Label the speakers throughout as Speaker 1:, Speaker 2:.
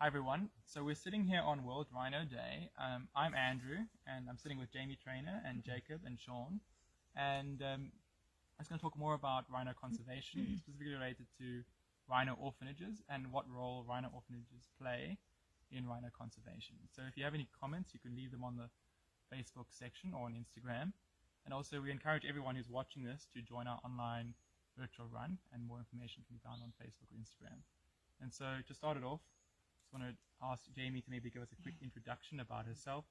Speaker 1: Hi everyone. So we're sitting here on World Rhino Day. I'm Andrew, and I'm sitting with JamieTraynor and Jacob and Sean. And I'm just going to talk more about rhino conservation, specifically related to rhino orphanages and what role rhino orphanages play in rhino conservation. So if you have any comments, you can leave them on the Facebook section or on Instagram. And also we encourage everyone who's watching this to join our online virtual run, and more information can be found on Facebook or Instagram. And so to start it off, I want to ask Jamie to maybe give us a quick introduction about herself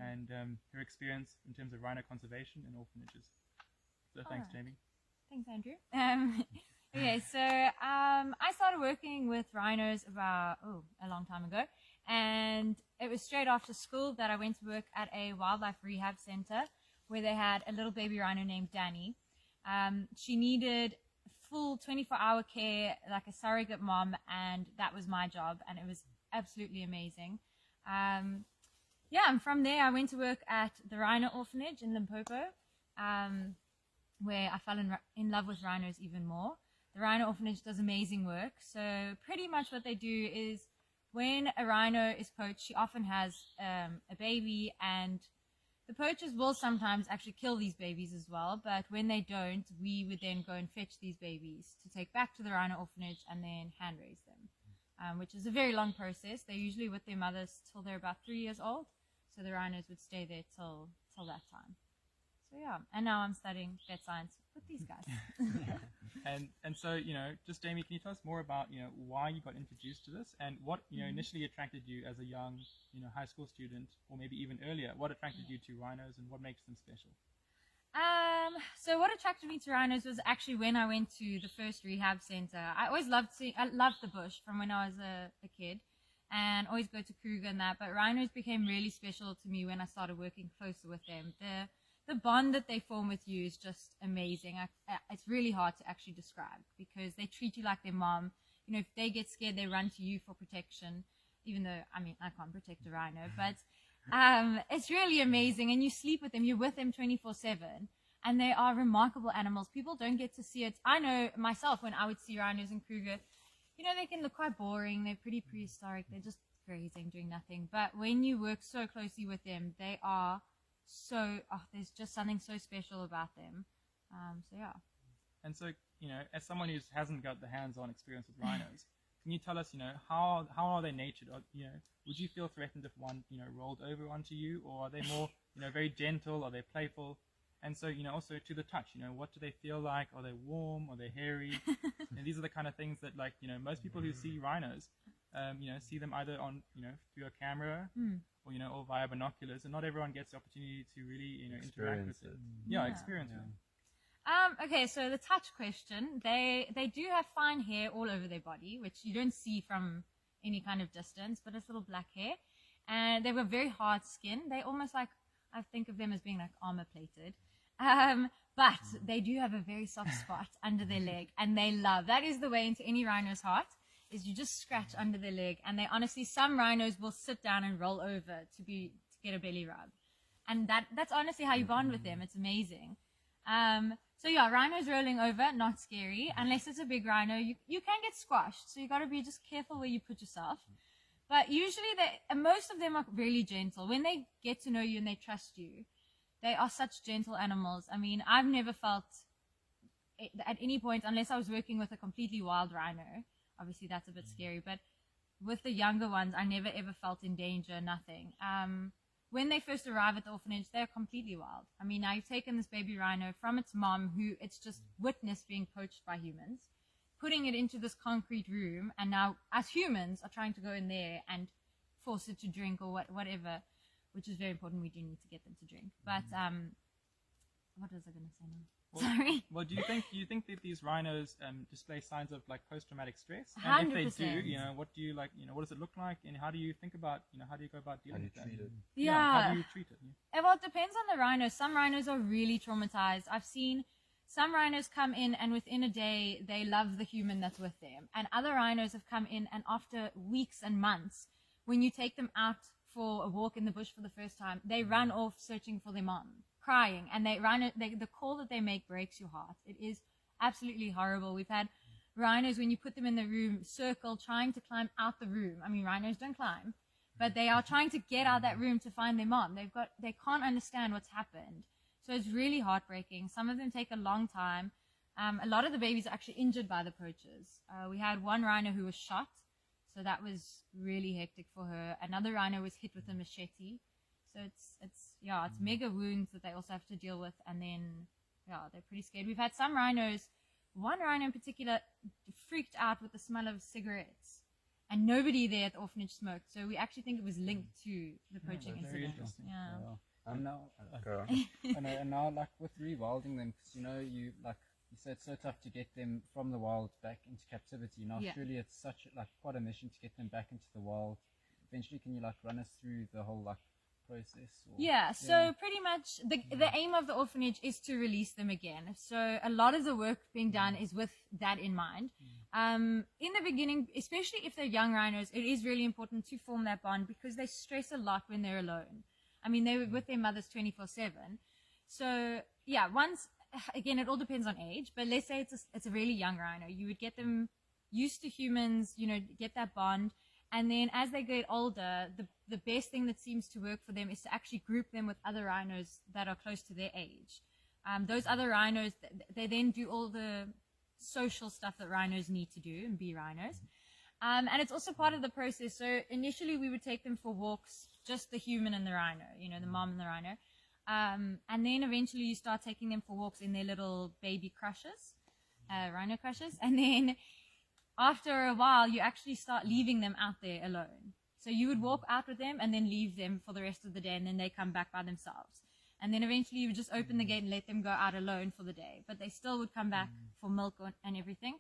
Speaker 1: and her experience in terms of rhino conservation and orphanages. So thanks, Jamie.
Speaker 2: Thanks, Andrew. Okay, so I started working with rhinos about a long time ago, and it was straight after school that I went to work at a wildlife rehab center where they had a little baby rhino named Danny. She needed full 24-hour care, like a surrogate mom, and that was my job, and it was absolutely amazing. And from there I went to work at the Rhino Orphanage in Limpopo, where I fell in love with rhinos even more. The Rhino Orphanage does amazing work. So pretty much what they do is when a rhino is poached, she often has a baby, and the poachers will sometimes actually kill these babies as well, but when they don't, we would then go and fetch these babies to take back to the Rhino Orphanage and then hand raise them, which is a very long process. They're usually with their mothers till they're about 3 years old, so the rhinos would stay there till that time. So yeah, and now I'm studying vet science with these guys.
Speaker 1: And so, just Jamie, can you tell us more about, why you got introduced to this and what, initially attracted you as a young, high school student, or maybe even earlier? What attracted you to rhinos and what makes them special?
Speaker 2: So what attracted me to rhinos was actually when I went to the first rehab center. I loved the bush from when I was a kid, and always go to Kruger and that, but rhinos became really special to me when I started working closer with them. The bond that they form with you is just amazing. It's really hard to actually describe because they treat you like their mom. If they get scared, they run to you for protection, even though, I can't protect a rhino, but it's really amazing. And you sleep with them, you're with them 24/7, and they are remarkable animals. People don't get to see it. I know myself, when I would see rhinos in Kruger, they can look quite boring. They're pretty prehistoric. They're just grazing, doing nothing. But when you work so closely with them, they are there's just something so special about them. So yeah. And
Speaker 1: so, as someone who hasn't got the hands-on experience with rhinos, can you tell us, how are they natured? Or, would you feel threatened if one, rolled over onto you, or are they more, very gentle? Are they playful? And so, also to the touch, what do they feel like? Are they warm? Are they hairy? And these are the kind of things that, like, most people who see rhinos, see them either on, through a camera, or, or via binoculars, and not everyone gets the opportunity to really, interact with it. Yeah, experience it.
Speaker 2: Okay, so the touch question, they do have fine hair all over their body, which you don't see from any kind of distance, but it's little black hair. And they've got very hard skin. They almost like, I think of them as being like armor plated. But they do have a very soft spot under their leg, and that is the way into any rhino's heart, is you just scratch under their leg, and they honestly, some rhinos will sit down and roll over to get a belly rub. And that's honestly how you bond with them. It's amazing. So yeah, rhinos rolling over, not scary, unless it's a big rhino. You can get squashed, so you got to be just careful where you put yourself. But usually most of them are really gentle. When they get to know you and they trust you, they are such gentle animals. I've never felt at any point, unless I was working with a completely wild rhino. Obviously that's a bit scary, but with the younger ones, I never ever felt in danger, nothing. When they first arrive at the orphanage, they're completely wild. Now you've taken this baby rhino from its mom, who it's just witnessed being poached by humans, putting it into this concrete room, and now us humans are trying to go in there and force it to drink or whatever, which is very important. We do need to get them to drink. But what was I going to say now? Sorry.
Speaker 1: Well, do you think that these rhinos display signs of like post-traumatic stress?
Speaker 2: 100%.
Speaker 1: And if they do, what do you like? What does it look like? And how do you think about, how do you go about dealing with that?
Speaker 2: Yeah.
Speaker 1: How do you treat it?
Speaker 2: Well, it depends on the rhino. Some rhinos are really traumatized. I've seen some rhinos come in and within a day they love the human that's with them, and other rhinos have come in and after weeks and months, when you take them out for a walk in the bush for the first time, they run off searching for their mom, crying, and the call that they make breaks your heart. It is absolutely horrible. We've had rhinos, when you put them in the room, circle trying to climb out the room. I mean, rhinos don't climb, but they are trying to get out of that room to find their mom. They can't understand what's happened. So it's really heartbreaking. Some of them take a long time. A lot of the babies are actually injured by the poachers. We had one rhino who was shot, so that was really hectic for her. Another rhino was hit with a machete. So it's mega wounds that they also have to deal with, and then they're pretty scared. We've had some rhinos. One rhino in particular freaked out with the smell of cigarettes, and nobody there at the orphanage smoked. So we actually think it was linked to the poaching
Speaker 1: very
Speaker 2: incident.
Speaker 1: interesting.
Speaker 2: Yeah.
Speaker 3: And now, and now, like with rewilding them, because you said it's so tough to get them from the wild back into captivity. Now, surely it's such quite a mission to get them back into the wild. Eventually, can you run us through the whole process?
Speaker 2: So pretty much the aim of the orphanage is to release them again. So a lot of the work being done is with that in mind. In the beginning, especially if they're young rhinos, it is really important to form that bond because they stress a lot when they're alone. I mean, they're with their mothers 24/7. So once again, it all depends on age, but let's say it's a really young rhino. You would get them used to humans, get that bond. And then as they get older, the best thing that seems to work for them is to actually group them with other rhinos that are close to their age. Those other rhinos, they then do all the social stuff that rhinos need to do and be rhinos. And it's also part of the process. So initially we would take them for walks, just the human and the rhino, the mom and the rhino. And then eventually you start taking them for walks in their little baby crushes, rhino crushes. And then after a while, you actually start leaving them out there alone. So you would walk out with them and then leave them for the rest of the day, and then they come back by themselves. And then eventually you would just open the gate and let them go out alone for the day. But they still would come back for milk and everything.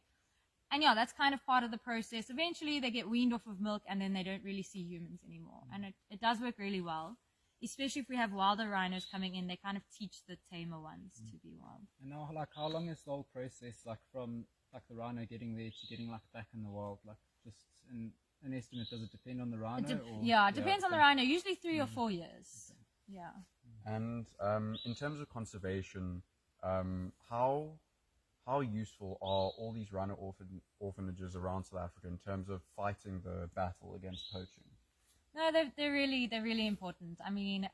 Speaker 2: And that's kind of part of the process. Eventually they get weaned off of milk, and then they don't really see humans anymore. And it does work really well. Especially if we have wilder rhinos coming in, they kind of teach the tamer ones to be wild.
Speaker 3: And now, how long is the whole process, from the rhino getting there to getting back in the wild? Just an estimate, does it depend on the rhino?
Speaker 2: It depends on the rhino. Usually 3 or 4 years. Okay. Yeah.
Speaker 4: And in terms of conservation, how useful are all these rhino orphanages around South Africa in terms of fighting the battle against poaching?
Speaker 2: No, they're really important. I mean,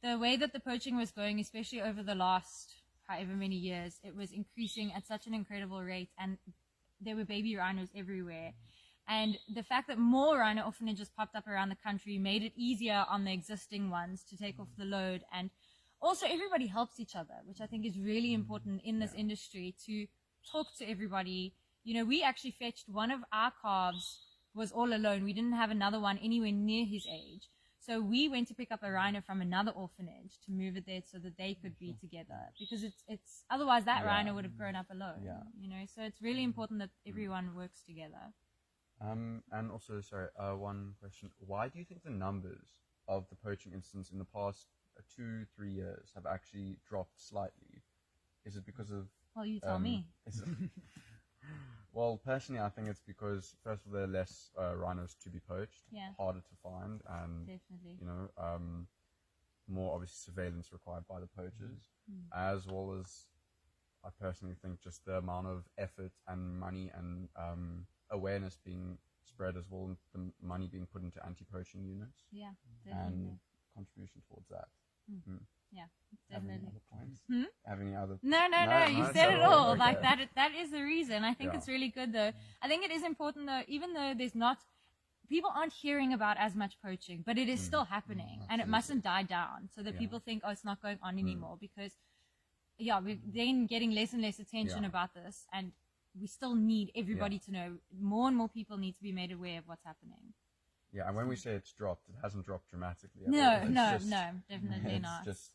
Speaker 2: the way that the poaching was going, especially over the last however many years, it was increasing at such an incredible rate, and there were baby rhinos everywhere. And the fact that more rhino orphanages popped up around the country made it easier on the existing ones to take off the load. And also everybody helps each other, which I think is really important in this industry, to talk to everybody. We actually fetched one of our calves was all alone. We didn't have another one anywhere near his age. So we went to pick up a rhino from another orphanage to move it there so that they could be together, because it's otherwise that rhino would have grown up alone. So it's really important that everyone works together.
Speaker 4: And also, sorry, one question. Why do you think the numbers of the poaching incidents in the past 2-3 years have actually dropped slightly? Is it because of...
Speaker 2: Well, you tell me.
Speaker 4: Well, personally, I think it's because, first of all, there are less rhinos to be poached, harder to find, and more obviously surveillance required by the poachers, as well as, I personally think, just the amount of effort and money and awareness being spread, as well, and the money being put into anti-poaching units, and contribution towards that.
Speaker 2: Yeah, definitely.
Speaker 4: Have any other?
Speaker 2: No, you said it all. Okay. That is the reason. I think it's really good, though. I think it is important, though, even though people aren't hearing about as much poaching, but it is still happening, and it mustn't die down so that people think, it's not going on anymore, because we're then getting less and less attention about this, and we still need everybody to know. More and more people need to be made aware of what's happening.
Speaker 4: Yeah, and when we say it's dropped, it hasn't dropped dramatically.
Speaker 2: No, definitely not.
Speaker 4: It's just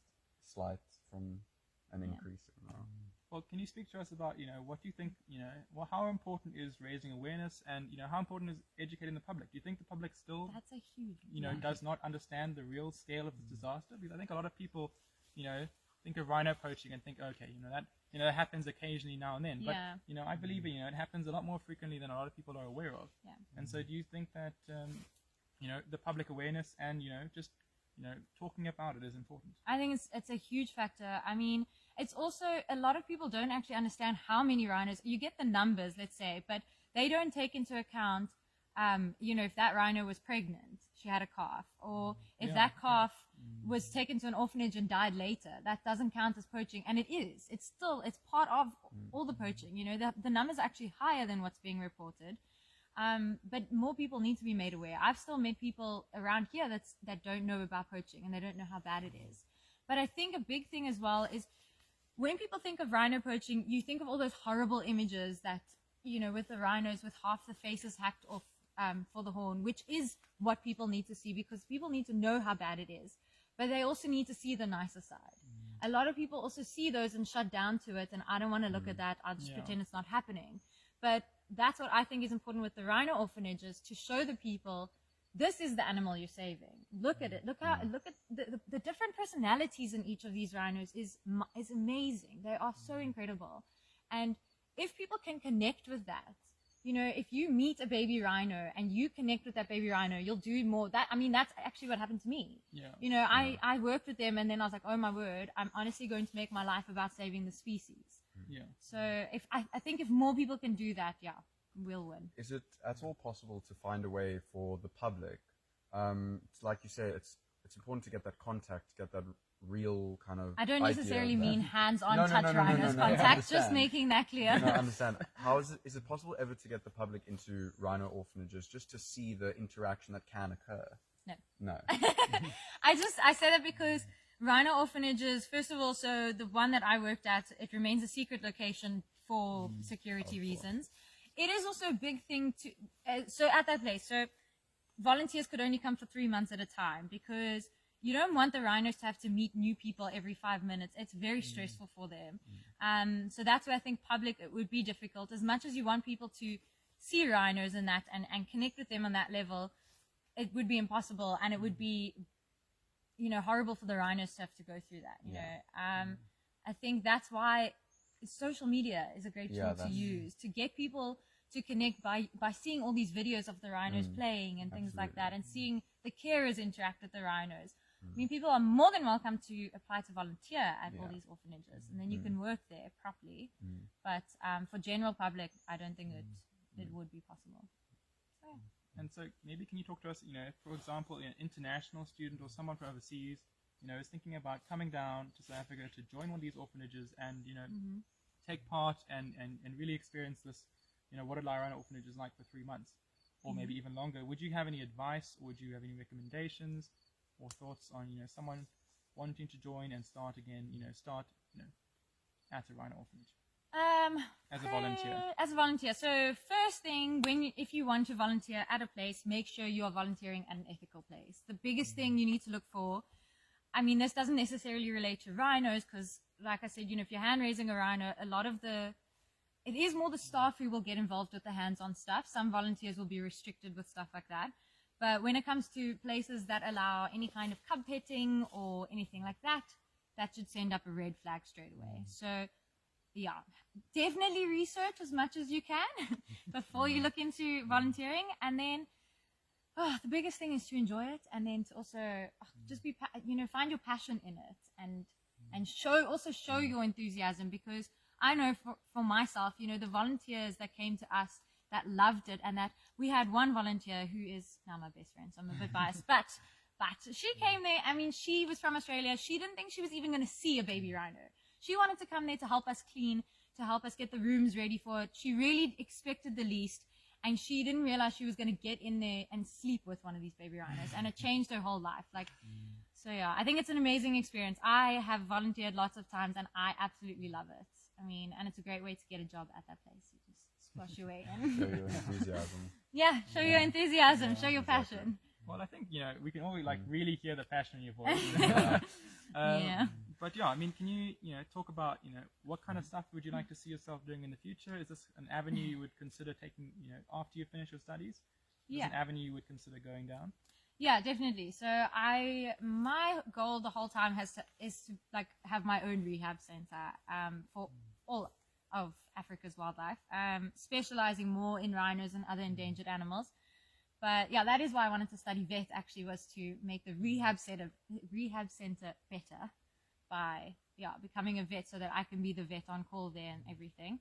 Speaker 4: slight from an increase.
Speaker 1: Well, can you speak to us about, what you think, how important is raising awareness, and, how important is educating the public? Do you think the public still,
Speaker 2: that's a huge,
Speaker 1: does not understand the real scale of the disaster? Because I think a lot of people, think of rhino poaching and think, okay, that happens occasionally now and then. But, I believe, it happens a lot more frequently than a lot of people are aware of.
Speaker 2: Yeah.
Speaker 1: And so do you think that, the public awareness and, just talking about it is important.
Speaker 2: I think it's a huge factor. I mean, it's also, a lot of people don't actually understand how many rhinos, you get the numbers, let's say, but they don't take into account, if that rhino was pregnant, she had a calf, or if that calf was taken to an orphanage and died later, that doesn't count as poaching. And it's part of all the poaching. The numbers are actually higher than what's being reported. But more people need to be made aware. I've still met people around here that don't know about poaching, and they don't know how bad it is. But I think a big thing as well is, when people think of rhino poaching, you think of all those horrible images that, with the rhinos with half the faces hacked off for the horn, which is what people need to see, because people need to know how bad it is. But they also need to see the nicer side. A lot of people also see those and shut down to it, and I don't want to look at that. I'll just pretend it's not happening. But that's what I think is important with the rhino orphanages, to show the people, this is the animal you're saving. Look at it. Look at the different personalities in each of these rhinos is amazing. They are so incredible. And if people can connect with that, if you meet a baby rhino and you connect with that baby rhino, you'll do more. That's actually what happened to me. I worked with them, and then I was like, oh my word, I'm honestly going to make my life about saving the species. So I think if more people can do that, we'll win.
Speaker 4: Is it at all possible to find a way for the public? It's like you say, it's important to get that contact, to get that real kind of.
Speaker 2: I don't necessarily mean hands-on
Speaker 4: No,
Speaker 2: touch rhinos contact. Just making that clear.
Speaker 4: No, I understand. How is it possible ever to get the public into rhino orphanages just to see the interaction that can occur? No.
Speaker 2: I say that because rhino orphanages, first of all, so the one that I worked at, it remains a secret location for security reasons. It is also a big thing to, so at that place, so volunteers could only come for 3 months at a time, because you don't want the rhinos to have to meet new people every 5 minutes. It's very stressful for them. So that's where I think public, it would be difficult. As much as you want people to see rhinos and that, and connect with them on that level, it would be impossible, and it would be, horrible for the rhinos to have to go through that. I think that's why social media is a great tool to use, to get people to connect by seeing all these videos of the rhinos playing and things like that, and seeing the carers interact with the rhinos. I mean, people are more than welcome to apply to volunteer at all these orphanages, and then you can work there properly. But for general public, I don't think it would be possible. So,
Speaker 1: And so maybe can you talk to us, for example, an international student or someone from overseas, is thinking about coming down to South Africa to join one of these orphanages and, take part and really experience this, what a rhino orphanage is like for 3 months, or maybe even longer. Would you have any advice, or would you have any recommendations or thoughts on, someone wanting to join and start again, at a rhino orphanage? As a volunteer.
Speaker 2: As a volunteer. So first thing, if you want to volunteer at a place, make sure you are volunteering at an ethical place. The biggest thing you need to look for, I mean, this doesn't necessarily relate to rhinos, because like I said, if you're hand raising a rhino, it is more the staff who will get involved with the hands-on stuff. Some volunteers will be restricted with stuff like that. But when it comes to places that allow any kind of cub petting or anything like that, that should send up a red flag straight away. So definitely research as much as you can before you look into volunteering. And then the biggest thing is to enjoy it, and then to also just be, find your passion in it, and show your enthusiasm, because I know for myself, the volunteers that came to us that loved it, and that we had one volunteer who is now my best friend, so I'm a bit biased, but she came there. I mean, she was from Australia. She didn't think she was even going to see a baby rhino. She wanted to come there to help us clean, to help us get the rooms ready for it. She really expected the least, and she didn't realize she was going to get in there and sleep with one of these baby rhinos, and it changed her whole life. So I think it's an amazing experience. I have volunteered lots of times, and I absolutely love it. I mean, and it's a great way to get a job at that place. You just squash your way in.
Speaker 4: Show your enthusiasm.
Speaker 2: Show your enthusiasm, show your passion.
Speaker 1: Well, I think, we can all really hear the passion in your voice. But I mean, can you, talk about, what kind of stuff would you like to see yourself doing in the future? Is this an avenue you would consider taking, after you finish your studies? Is this an avenue you would consider going down?
Speaker 2: Yeah, definitely. So my goal the whole time is to have my own rehab center for all of Africa's wildlife, specializing more in rhinos and other endangered animals. But yeah, that is why I wanted to study vet. Actually, was to make the rehab center better by becoming a vet, so that I can be the vet on call there and everything.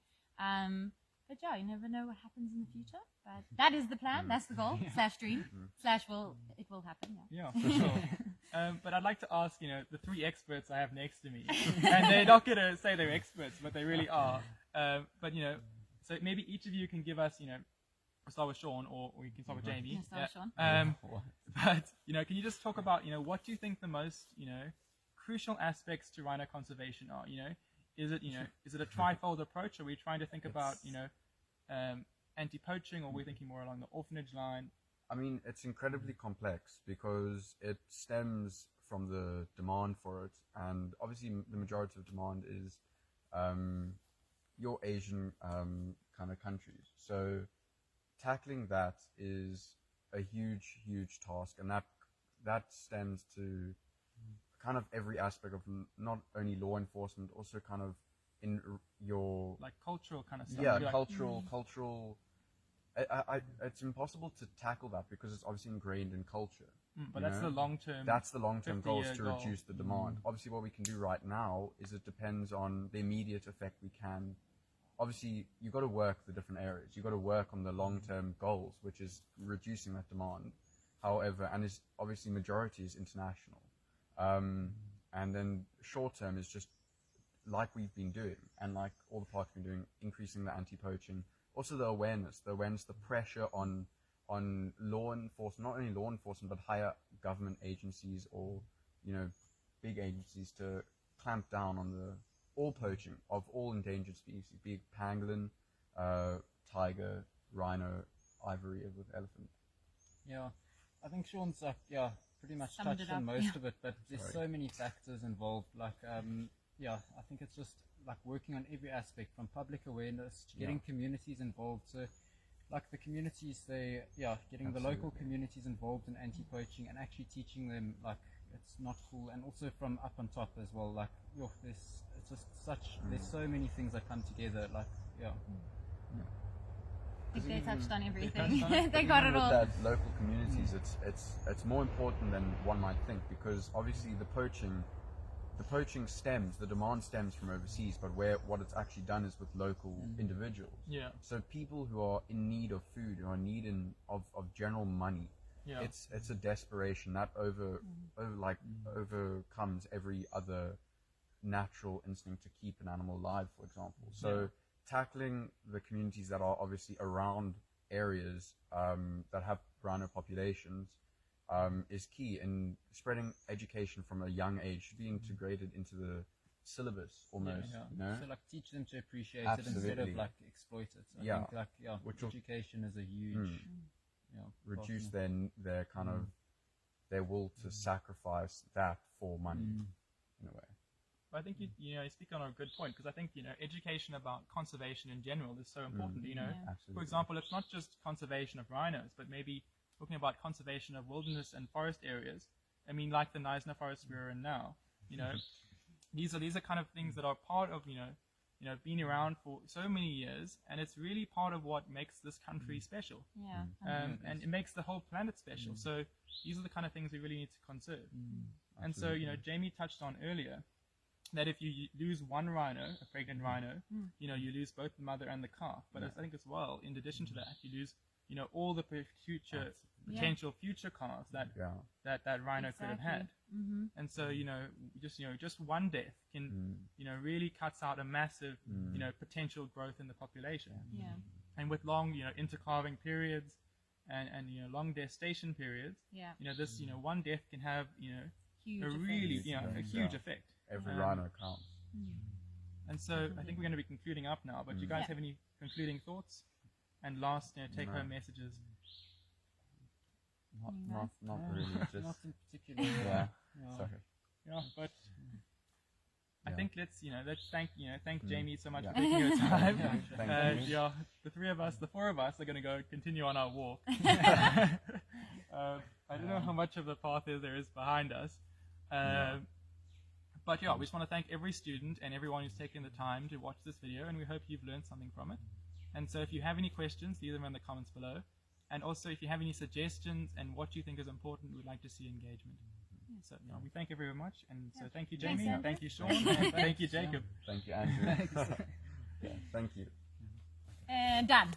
Speaker 2: But yeah, you never know what happens in the future. But that is the plan. That's the goal. / dream. / it will happen.
Speaker 1: Yeah, for sure. But I'd like to ask, the 3 experts I have next to me, and they're not going to say they're experts, but they really are. But so maybe each of you can give us, we'll start with Sean, or you can start with Jamie.
Speaker 2: Start with Sean.
Speaker 1: But can you just talk about, what do you think the most, crucial aspects to rhino conservation are? Is it a trifold approach? Are we trying to think about, anti-poaching, or are we thinking more along the orphanage line?
Speaker 4: I mean, it's incredibly complex because it stems from the demand for it, and obviously the majority of demand is your Asian kind of countries. So tackling that is a huge task, and that stems to kind of every aspect of not only law enforcement, also kind of in your
Speaker 1: like cultural kind of stuff.
Speaker 4: Yeah,
Speaker 1: like,
Speaker 4: cultural. It's impossible to tackle that because it's obviously ingrained in culture.
Speaker 1: But that's the long term.
Speaker 4: That's the long term goal, is to
Speaker 1: goal.
Speaker 4: reduce the demand. Obviously, what we can do right now is it depends on the immediate effect we can. Obviously, you've got to work the different areas. You've got to work on the long term goals, which is reducing that demand. However, and is obviously majority is international. And then short term is just like we've been doing, and like all the parts we've been doing, increasing the anti-poaching, also the awareness, the pressure on law enforcement, not only law enforcement, but higher government agencies or, big agencies to clamp down on all poaching of all endangered species, be it pangolin, tiger, rhino, ivory with elephant.
Speaker 3: Yeah, I think Sean's pretty much
Speaker 2: Summed
Speaker 3: touched
Speaker 2: it
Speaker 3: on
Speaker 2: up,
Speaker 3: most of it, but there's so many factors involved. Like, I think it's just like working on every aspect, from public awareness to getting communities involved. So, like the communities, getting the local communities involved in anti-poaching and actually teaching them like it's not cool, and also from up on top as well. Like, there's so many things that come together. Like,
Speaker 2: I think they touched on everything.
Speaker 1: touched on it.
Speaker 2: They got it
Speaker 4: with
Speaker 2: all.
Speaker 4: that local communities, it's more important than one might think, because obviously the poaching the demand stems from overseas, but what it's actually done is with local individuals.
Speaker 1: Yeah.
Speaker 4: So people who are in need of food, who are in need of general money, it's a desperation that overcomes every other natural instinct to keep an animal alive, for example. So tackling the communities that are obviously around areas that have rhino populations is key, in spreading education from a young age, should be integrated into the syllabus almost.
Speaker 3: So like teach them to appreciate
Speaker 4: Absolutely.
Speaker 3: it instead of like exploit it. So I think
Speaker 4: Which will
Speaker 3: education is a huge
Speaker 4: reduce their kind of their will to sacrifice that for money in a way.
Speaker 1: I think you speak on a good point, because I think education about conservation in general is so important.
Speaker 4: Absolutely.
Speaker 1: For example, it's not just conservation of rhinos, but maybe talking about conservation of wilderness and forest areas. I mean, like the Neisner Forest we're in now. These are kind of things that are part of being around for so many years, and it's really part of what makes this country special. And it makes the whole planet special. So these are the kind of things we really need to conserve. And so Jamie touched on earlier that if you lose one rhino, a pregnant rhino, you lose both the mother and the calf. But I think as well, in addition to that, you lose all the potential future calves that rhino could have had. And so just one death can really cuts out a massive potential growth in the population. And with long intercalving periods and long gestation periods, this one death can have a huge effect.
Speaker 4: Every rhino counts.
Speaker 1: And so I think we're going to be concluding up now, but you guys have any concluding thoughts and last take home messages?
Speaker 4: Not really, just
Speaker 3: not in particular.
Speaker 1: Sorry. But I think let's thank Jamie so much for taking your time. The four of us are going to go continue on our walk. I don't know how much of the path there is behind us. But we just want to thank every student and everyone who's taken the time to watch this video, and we hope you've learned something from it. And so if you have any questions, leave them in the comments below. And also, if you have any suggestions and what you think is important, we'd like to see engagement. So we thank you very much. And so thank you, Jamie.
Speaker 2: Thanks,
Speaker 1: Thank you, Sean. And thank you, Jacob.
Speaker 4: Thank you, Andrew. Yeah, thank you.
Speaker 2: And done.